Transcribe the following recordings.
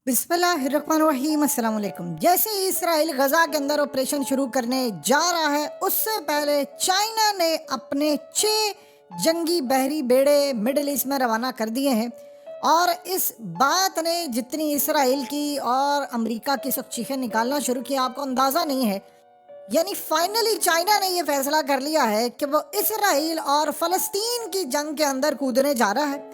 बिस्मिल्लाहिर्रहमानिर्रहीम अस्सलाम वालेकुम। जैसे ही इसराइल गजा के अंदर ऑपरेशन शुरू करने जा रहा है, उससे पहले चाइना ने अपने 6 जंगी बहरी बेड़े मिडिल ईस्ट में रवाना कर दिए हैं। और इस बात ने जितनी इसराइल की और अमेरिका की सब चीखें निकालना शुरू किया, आपको अंदाज़ा नहीं है। यानी फाइनली चाइना ने ये फैसला कर लिया है कि वो इसराइल और फ़लस्तीन की जंग के अंदर कूदने जा रहा है।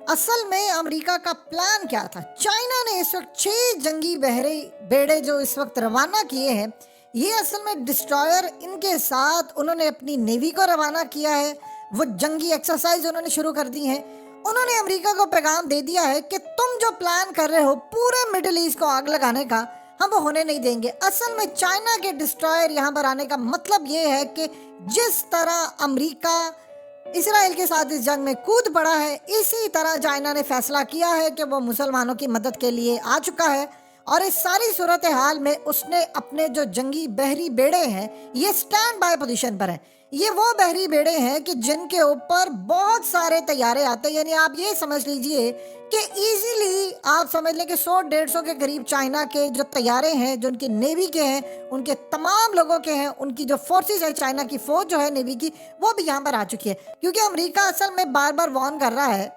असल में अमेरिका का प्लान क्या था? चाइना ने इस वक्त 6 जंगी बहरे बेड़े जो इस वक्त रवाना किए हैं, ये असल में डिस्ट्रॉयर इनके साथ उन्होंने अपनी नेवी को रवाना किया है। वो जंगी एक्सरसाइज उन्होंने शुरू कर दी है। उन्होंने अमेरिका को पैगाम दे दिया है कि तुम जो प्लान कर रहे हो पूरे मिडिल ईस्ट को आग लगाने का, हम वो होने नहीं देंगे। असल में चाइना के डिस्ट्रॉयर यहाँ पर आने का मतलब ये है कि जिस तरह अमेरिका इसराइल के साथ इस जंग में कूद पड़ा है, इसी तरह चाइना ने फैसला किया है कि वो मुसलमानों की मदद के लिए आ चुका है। और इस सारी सूरत हाल में उसने अपने जो जंगी बहरी बेड़े हैं, ये स्टैंड बाय पोजीशन पर हैं। ये वो बहरी बेड़े हैं कि जिनके ऊपर बहुत सारे तैयारे आते हैं। यानी आप ये समझ लीजिए कि इजीली आप समझ लें कि 100-150 के करीब चाइना के जो तैयारे हैं, जो उनकी नेवी के हैं, उनके तमाम लोगों के हैं, उनकी जो फोर्सेस है, चाइना की फौज जो है नेवी की, वो भी यहाँ पर आ चुकी है। क्योंकि अमेरिका असल में बार बार वार्न कर रहा है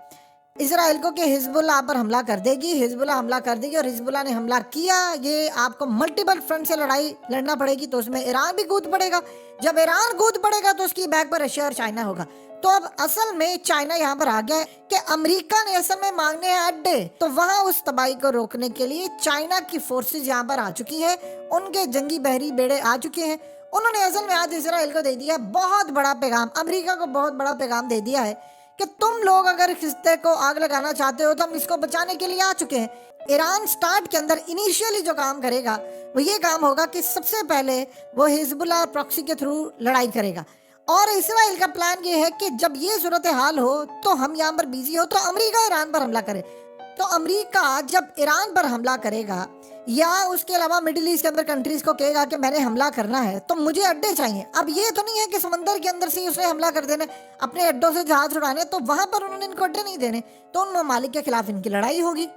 इसराइल को कि हिजबुल्लाह पर हमला कर देगी, हिजबुल्लाह हमला कर देगी। और हिजबुल्लाह ने हमला किया। ये आपको मल्टीपल फ्रंट से लड़ाई लड़ना पड़ेगी, तो उसमें ईरान भी कूद पड़ेगा। जब ईरान कूद पड़ेगा तो उसकी बैक पर रशिया और चाइना होगा। तो अब असल में चाइना यहाँ पर आ गया है कि अमेरिका ने असल में मांगने हैं अड्डे। तो वहाँ उस तबाही को रोकने के लिए चाइना की फोर्सेज यहाँ पर आ चुकी है, उनके जंगी बहरी बेड़े आ चुके हैं। उन्होंने असल में आज इसराइल को दे दिया बहुत बड़ा पैगाम, अमेरिका को बहुत बड़ा पैगाम दे दिया है कि तुम लोग अगर खिस्ते को आग लगाना चाहते हो तो हम इसको बचाने के लिए आ चुके हैं। ईरान स्टार्ट के अंदर इनिशियली जो काम करेगा वो ये काम होगा कि सबसे पहले वो हिजबुल्लाह प्रॉक्सी के थ्रू लड़ाई करेगा। और इसराइल का प्लान ये है कि जब ये सूरत हाल हो तो हम यहाँ पर बिजी हो तो अमेरिका ईरान पर हमला करे। तो अमेरिका जब ईरान पर हमला करेगा या उसके अलावा मिडिल ईस्ट के अंदर कंट्रीज को कहेगा कि मैंने हमला करना है तो मुझे अड्डे चाहिए। अब ये तो नहीं है कि समंदर के अंदर से ही उसने हमला कर देना, अपने अड्डों से जहाज उड़ाने, तो वहां पर उन्होंने इनको अड्डे नहीं देने, तो उन ममालिक के खिलाफ इनकी लड़ाई होगी।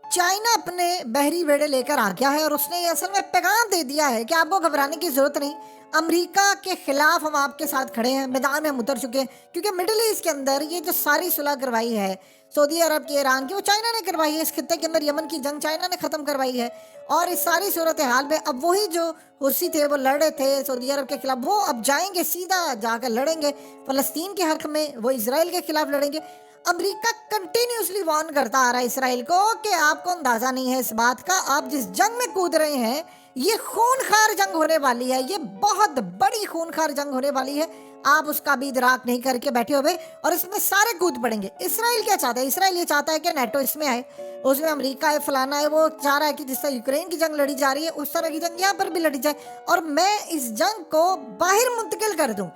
चाइना अपने बहरी बेड़े लेकर आ गया है और उसने असल में पैगाम दे दिया है कि आपको घबराने की जरूरत नहीं, अमेरिका के खिलाफ हम आपके साथ खड़े हैं, मैदान में हम उतर चुके हैं। क्योंकि मिडिल ईस्ट के अंदर ये जो सारी सुलह करवाई है सऊदी अरब की, ईरान की, वो चाइना ने करवाई है। इस खित्ते के अंदर यमन की जंग चाइना ने ख़त्म करवाई है। और इस सारी सूरत हाल में अब वही जो हुर्सी थे वो लड़ रहे थे सऊदी अरब के खिलाफ, वो अब जाएंगे सीधा जाकर लड़ेंगे फ़लस्तीन के हक़ में, वो इसराइल के खिलाफ लड़ेंगे। अमेरिका कंटिन्यूसली वार्न करता आ रहा है इसराइल को कि आपको अंदाज़ा नहीं है इस बात का, आप जिस जंग में कूद रहे हैं ये खूनखार जंग होने वाली है, ये बहुत बड़ी खूनखार जंग होने वाली है। आप उसका भी इदराक नहीं करके बैठे हुए और इसमें सारे कूद पड़ेंगे। इसराइल क्या चाहता है? इसराइल ये चाहता है कि नेटो इसमें आए, उसमें अमेरिका है, फलाना है। वो चाह रहा है कि जिस तरह यूक्रेन की जंग लड़ी जा रही है उस तरह की जंग यहाँ पर भी लड़ी जाए और मैं इस जंग को बाहर मुंतकिल कर दूँ।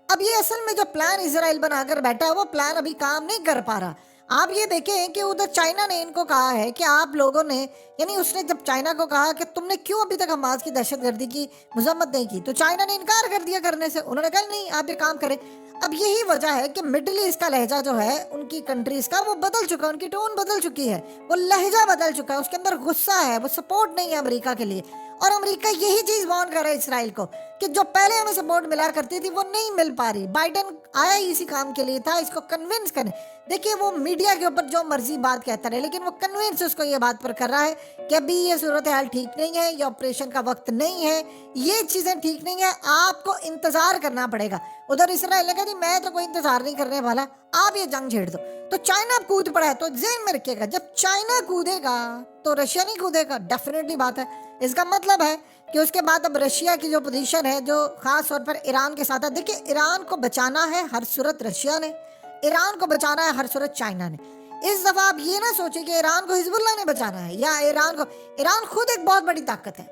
अब ये असल में जो प्लान इसराइल बनाकर बैठा है वो प्लान अभी काम नहीं कर पा रहा। आप ये देखें कि उधर चाइना ने इनको कहा है कि आप लोगों ने, यानी उसने जब चाइना को कहा कि तुमने क्यों अभी तक हमास की दहशतगर्दी की मजम्मत नहीं की, तो चाइना ने इनकार कर दिया करने से। उन्होंने कहा नहीं आप ये काम करें। अब यही वजह है कि मिडिल ईस्ट का लहजा जो है उनकी कंट्रीज का वो बदल चुका है, उनकी टोन बदल चुकी है, वो लहजा बदल चुका है, उसके अंदर गुस्सा है, वो सपोर्ट नहीं है अमेरिका के लिए। और अमेरिका यही चीज वार्न कर रहा है इसराइल को कि जो पहले हमें सपोर्ट मिला करती थी वो नहीं मिल पा रही। बाइडेन आया ही इसी काम के लिए था, इसको कन्विंस करें। देखिए वो मीडिया के ऊपर जो मर्जी बात कहता रहे, लेकिन वो कन्विंस उसको ये बात पर कर रहा है कि अभी ये सूरत हाल ठीक नहीं है, ये ऑपरेशन का वक्त नहीं है, ये चीज़ें ठीक नहीं है, आपको इंतज़ार करना पड़ेगा। उधर इसराइल ने कहा जी मैं तो कोई इंतज़ार नहीं करने वाला, आप ये जंग छेड़ दो। तो चाइना अब कूद पड़ा है, तो ज़हन में रखिएगा जब चाइना कूदेगा तो रशिया नहीं कूदेगा, डेफिनेटली बात है। इसका मतलब है कि उसके बाद अब रशिया की जो पोजीशन है जो खास तौर पर ईरान के साथ है, देखिए ईरान को बचाना है हर सूरत रशिया ने, ईरान को बचाना है हर सूरत चाइना ने। इस दफ़ा आप ये ना सोचिए कि ईरान को हिजबुल्लाह ने बचाना है या ईरान खुद एक बहुत बड़ी ताकत है।